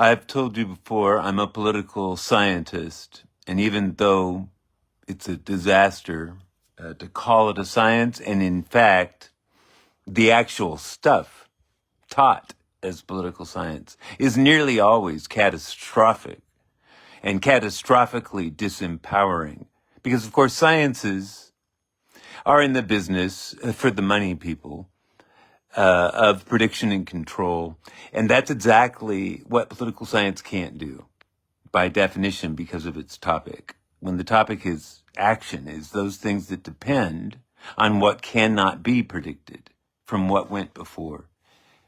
I've told you before, I'm a political scientist, and even though it's a disaster to call it a science, and in fact, the actual stuff taught as political science is nearly always catastrophic and catastrophically disempowering. Because, of course, sciences are in the business for the money people of prediction and control. And that's exactly what political science can't do by definition because of its topic. When the topic is action, is those things that depend on what cannot be predicted from what went before.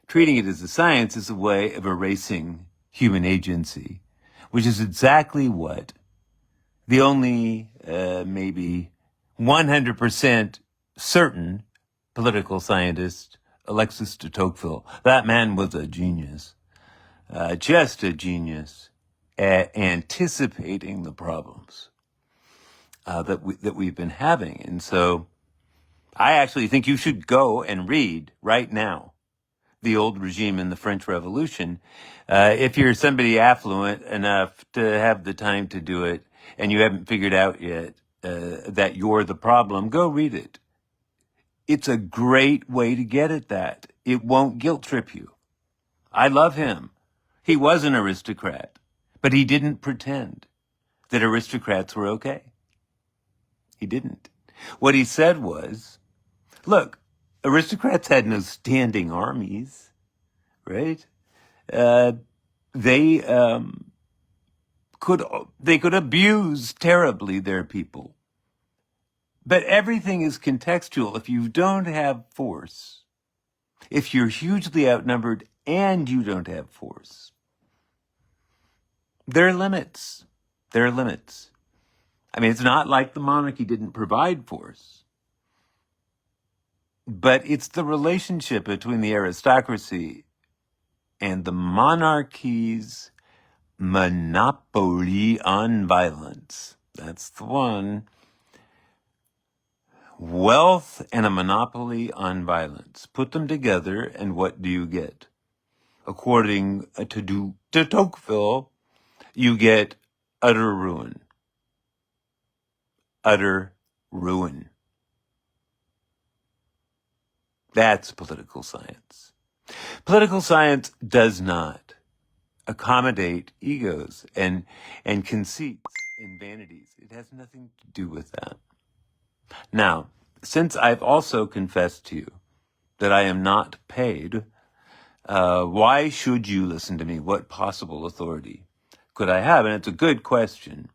Treating it as a science is a way of erasing human agency, which is exactly what the only maybe 100% certain political scientist, Alexis de Tocqueville, that man was a genius, just a genius at anticipating the problems that we've been having. And so I actually think you should go and read right now The Old Regime in the French Revolution. If you're somebody affluent enough to have the time to do it and you haven't figured out yet that you're the problem, go read it. It's a great way to get at that. It won't guilt trip you. I love him. He was an aristocrat, but he didn't pretend that aristocrats were okay. He didn't. What he said was, look, aristocrats had no standing armies, right? They could abuse terribly their people. But everything is contextual. If you don't have force, if you're hugely outnumbered and you don't have force, there are limits. There are limits. I mean, it's not like the monarchy didn't provide force, but it's the relationship between the aristocracy and the monarchy's monopoly on violence. That's the one. Wealth and a monopoly on violence. Put them together, and what do you get? According to Tocqueville, you get utter ruin. Utter ruin. That's political science. Political science does not accommodate egos and conceits and vanities. It has nothing to do with that. Now, since I've also confessed to you that I am not paid, why should you listen to me? What possible authority could I have? And it's a good question.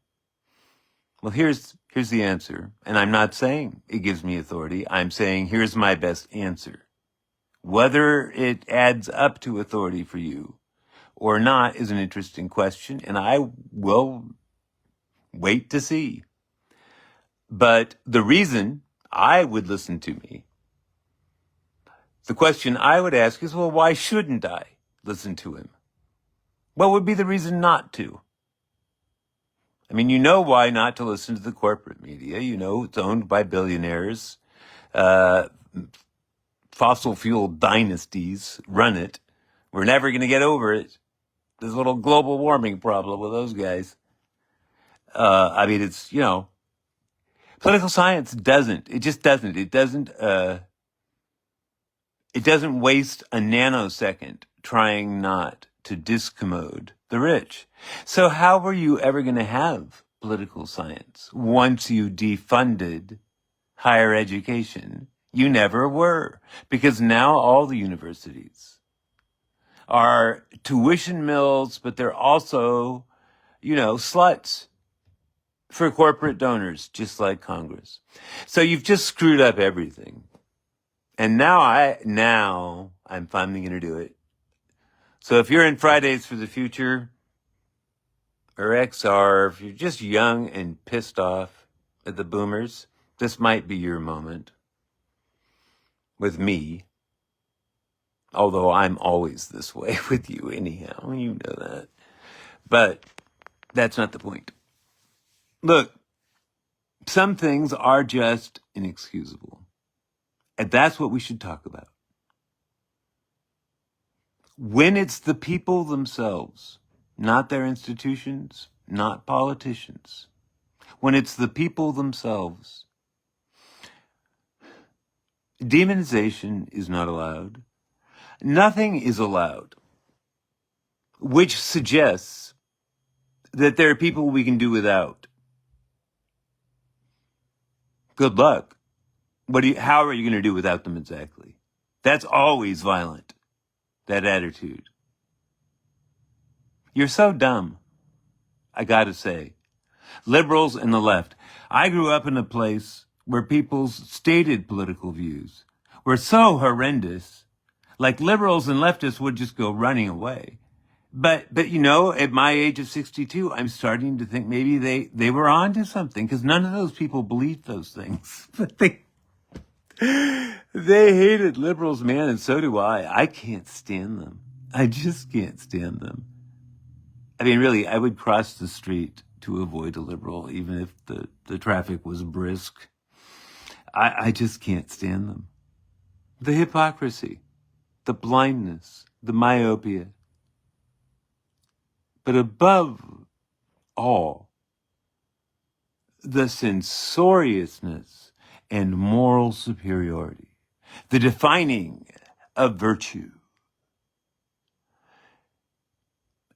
Well, here's the answer. And I'm not saying it gives me authority. I'm saying here's my best answer. Whether it adds up to authority for you or not is an interesting question, and I will wait to see. But the reason I would listen to me, the question I would ask is, well, why shouldn't I listen to him? What would be the reason not to? I mean, you know why not to listen to the corporate media. You know it's owned by billionaires. Fossil fuel dynasties run it. We're never going to get over it. This little global warming problem with those guys. I mean, it's, political science doesn't. It just doesn't. It doesn't waste a nanosecond trying not to discommode the rich. So how were you ever going to have political science once you defunded higher education? You never were, because now all the universities are tuition mills, but they're also, sluts for corporate donors, just like Congress. So you've just screwed up everything. And now I'm finally going to do it. So if you're in Fridays for the Future or XR, if you're just young and pissed off at the boomers, this might be your moment with me. Although I'm always this way with you anyhow, you know that. But that's not the point. Look, some things are just inexcusable. And that's what we should talk about. When it's the people themselves not their institutions, not politicians. When it's the people themselves, demonization is not allowed. Nothing is allowed, which suggests that there are people we can do without. Good luck. How are you going to do without them exactly? That's always violent, that attitude. You're so dumb, I gotta say. Liberals and the left. I grew up in a place where people's stated political views were so horrendous, like liberals and leftists would just go running away. But at my age of 62, I'm starting to think maybe they were on to something, because none of those people believed those things. But they hated liberals, man, and so do I. I can't stand them. I just can't stand them. I mean, really, I would cross the street to avoid a liberal, even if the traffic was brisk. I just can't stand them. The hypocrisy, the blindness, the myopia. But above all, the censoriousness and moral superiority, the defining of virtue.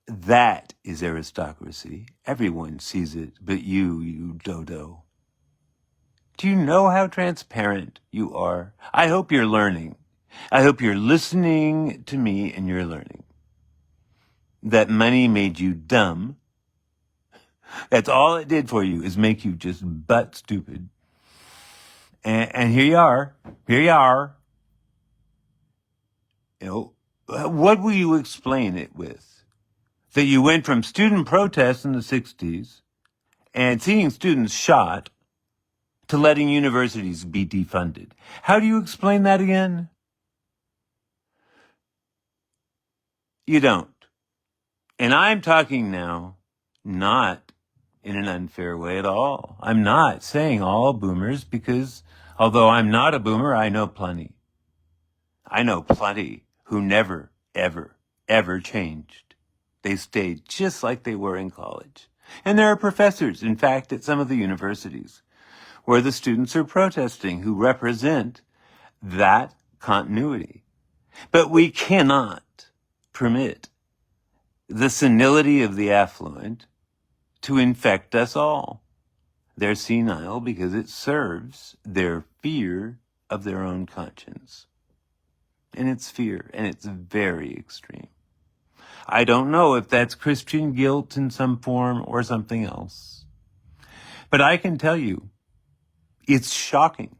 That is aristocracy. Everyone sees it, but you dodo. Do you know how transparent you are? I hope you're learning. I hope you're listening to me and you're learning. That money made you dumb. That's all it did for you, is make you just butt stupid. And here you are. Here you are. What will you explain it with? That you went from student protests in the 60s and seeing students shot to letting universities be defunded. How do you explain that again? You don't. And I'm talking now not in an unfair way at all. I'm not saying all boomers, because although I'm not a boomer, I know plenty. I know plenty who never, ever, ever changed. They stayed just like they were in college. And there are professors, in fact, at some of the universities where the students are protesting who represent that continuity. But we cannot permit the senility of the affluent to infect us all. They're senile because it serves their fear of their own conscience. And it's fear, and it's very extreme. I don't know if that's Christian guilt in some form or something else. But I can tell you, it's shocking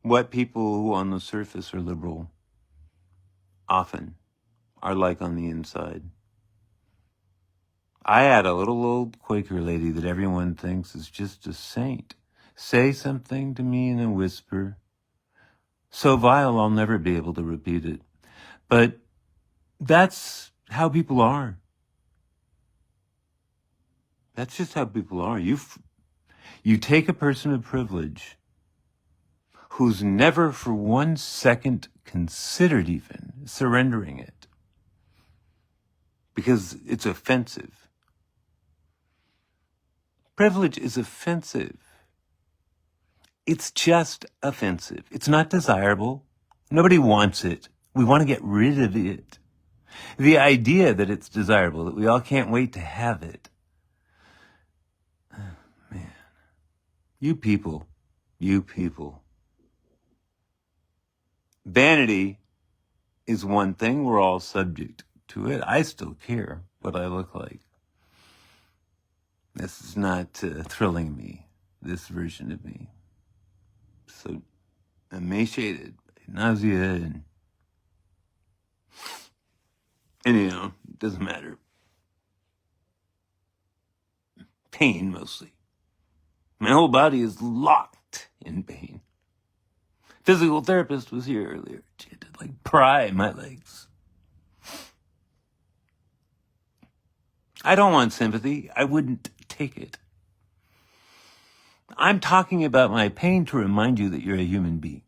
what people who on the surface are liberal often are like on the inside. I had a little old Quaker lady that everyone thinks is just a saint say something to me in a whisper, so vile I'll never be able to repeat it. But that's how people are. That's just how people are. You take a person of privilege who's never for 1 second considered even surrendering it because it's offensive. Privilege is offensive. It's just offensive. It's not desirable. Nobody wants it. We want to get rid of it. The idea that it's desirable, that we all can't wait to have it. Man, you people. Vanity is one thing. We're all subject to it. I still care what I look like. This is not thrilling me, this version of me. So emaciated, nausea, and anyhow, it doesn't matter. Pain, mostly. My whole body is locked in pain. Physical therapist was here earlier. She had to pry my legs. I don't want sympathy. I wouldn't take it. I'm talking about my pain to remind you that you're a human being.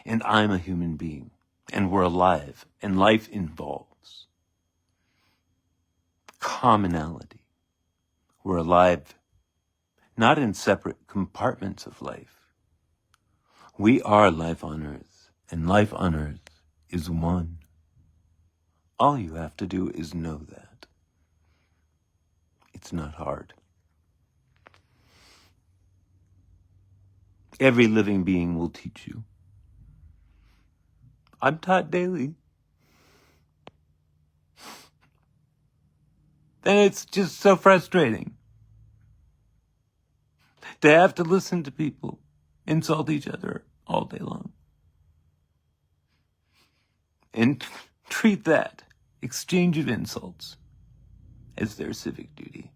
And I'm a human being. And we're alive. And life involves commonality. We're alive, not in separate compartments of life. We are life on earth, and life on earth is one. All you have to do is know that. It's not hard. Every living being will teach you. I'm taught daily. And it's just so frustrating to have to listen to people insult each other all day long. And treat that exchange of insults as their civic duty.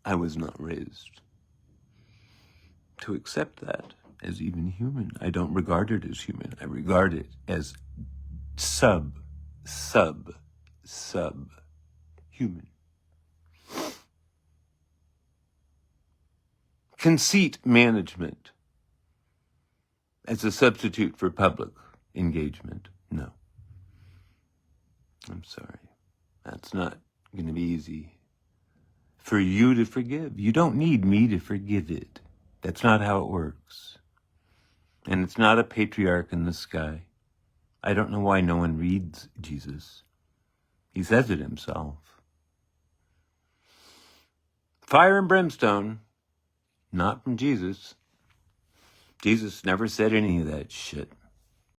I was not raised to accept that as even human. I don't regard it as human. I regard it as sub-human. Conceit management as a substitute for public engagement. No. I'm sorry. That's not going to be easy for you to forgive. You don't need me to forgive it. That's not how it works. And it's not a patriarch in the sky. I don't know why no one reads Jesus. He says it himself. Fire and brimstone, not from Jesus. Jesus never said any of that shit.